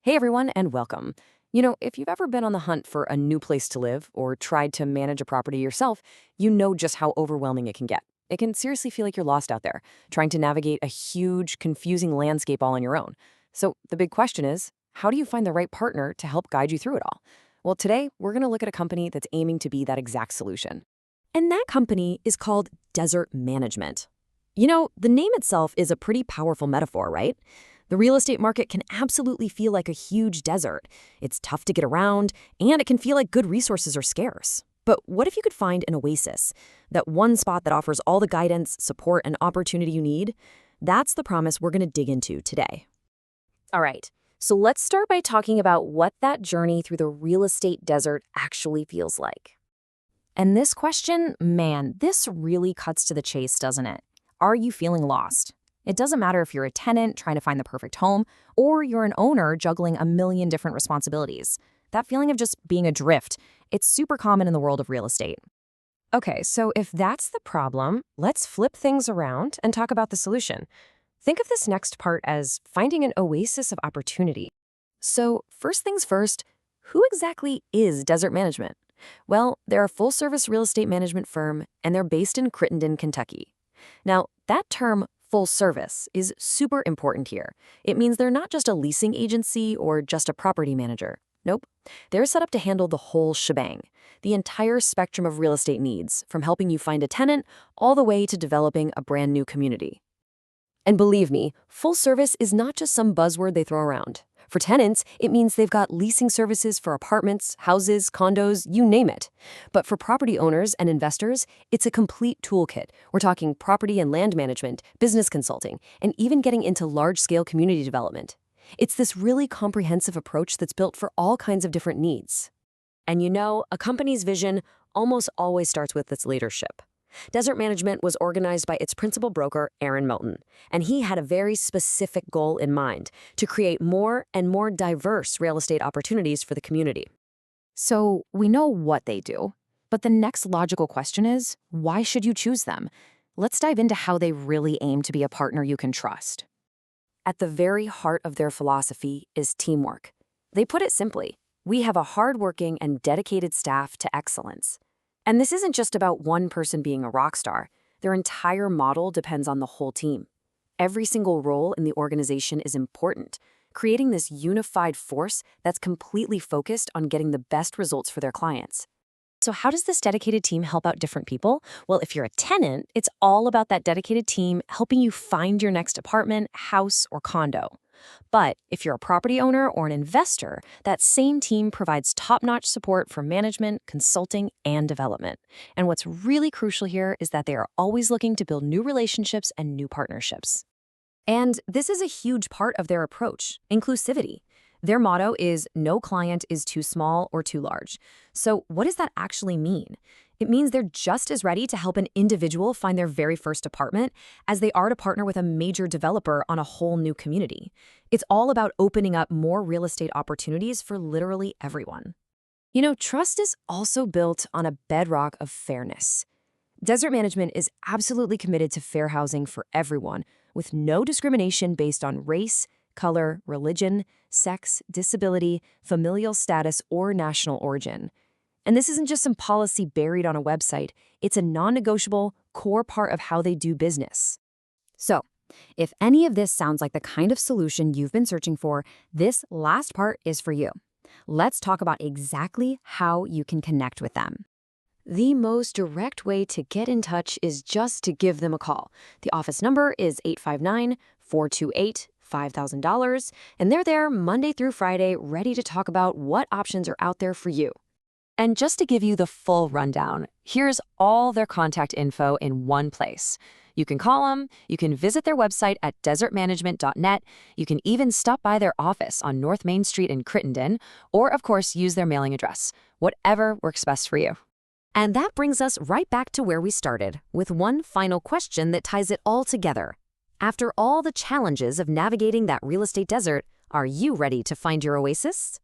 Hey everyone, and welcome. If you've ever been on the hunt for a new place to live or tried to manage a property yourself, you know just how overwhelming it can get. It can seriously feel like you're lost out there, trying to navigate a huge, confusing landscape all on your own. So the big question is, how do you find the right partner to help guide you through it all? Well, today we're going to look at a company that's aiming to be that exact solution. And that company is called Desert Management. The name itself is a pretty powerful metaphor, right? The real estate market can absolutely feel like a huge desert. It's tough to get around, and it can feel like good resources are scarce. But what if you could find an oasis? That one spot that offers all the guidance, support, and opportunity you need? That's the promise we're going to dig into today. All right, so let's start by talking about what that journey through the real estate desert actually feels like. And this question, man, this really cuts to the chase, doesn't it? Are you feeling lost? It doesn't matter if you're a tenant trying to find the perfect home, or you're an owner juggling a million different responsibilities. That feeling of just being adrift, it's super common in the world of real estate. Okay, so if that's the problem, let's flip things around and talk about the solution. Think of this next part as finding an oasis of opportunity. So first things first, who exactly is Desert Management? Well, they're a full-service real estate management firm, and they're based in Crittenden, Kentucky. Now, that term full service is super important here. It means they're not just a leasing agency or just a property manager. Nope. They're set up to handle the whole shebang, the entire spectrum of real estate needs, from helping you find a tenant all the way to developing a brand new community. And believe me, full service is not just some buzzword they throw around. For tenants, it means they've got leasing services for apartments, houses, condos, you name it. But for property owners and investors, it's a complete toolkit. We're talking property and land management, business consulting, and even getting into large-scale community development. It's this really comprehensive approach that's built for all kinds of different needs. And a company's vision almost always starts with its leadership. Desert Management was organized by its principal broker, Aaron Moten, and he had a very specific goal in mind: to create more and more diverse real estate opportunities for the community. So we know what they do, but the next logical question is, why should you choose them? Let's dive into how they really aim to be a partner you can trust. At the very heart of their philosophy is teamwork. They put it simply: we have a hardworking and dedicated staff to excellence. And this isn't just about one person being a rock star. Their entire model depends on the whole team. Every single role in the organization is important, creating this unified force that's completely focused on getting the best results for their clients. So how does this dedicated team help out different people? Well, if you're a tenant, it's all about that dedicated team helping you find your next apartment, house, or condo. But if you're a property owner or an investor, that same team provides top-notch support for management, consulting, and development. And what's really crucial here is that they are always looking to build new relationships and new partnerships. And this is a huge part of their approach: inclusivity. Their motto is no client is too small or too large. So what does that actually mean? It means they're just as ready to help an individual find their very first apartment as they are to partner with a major developer on a whole new community. It's all about opening up more real estate opportunities for literally everyone. Trust is also built on a bedrock of fairness. Desert Management is absolutely committed to fair housing for everyone, with no discrimination based on race, color, religion, sex, disability, familial status, or national origin. And this isn't just some policy buried on a website. It's a non-negotiable core part of how they do business. So, if any of this sounds like the kind of solution you've been searching for, this last part is for you. Let's talk about exactly how you can connect with them. The most direct way to get in touch is just to give them a call. The office number is 859-428-5000, and they're there Monday through Friday, ready to talk about what options are out there for you. And just to give you the full rundown, here's all their contact info in one place. You can call them, you can visit their website at desertmanagement.net, you can even stop by their office on North Main Street in Crittenden, or of course use their mailing address. Whatever works best for you. And that brings us right back to where we started, with one final question that ties it all together. After all the challenges of navigating that real estate desert, are you ready to find your oasis?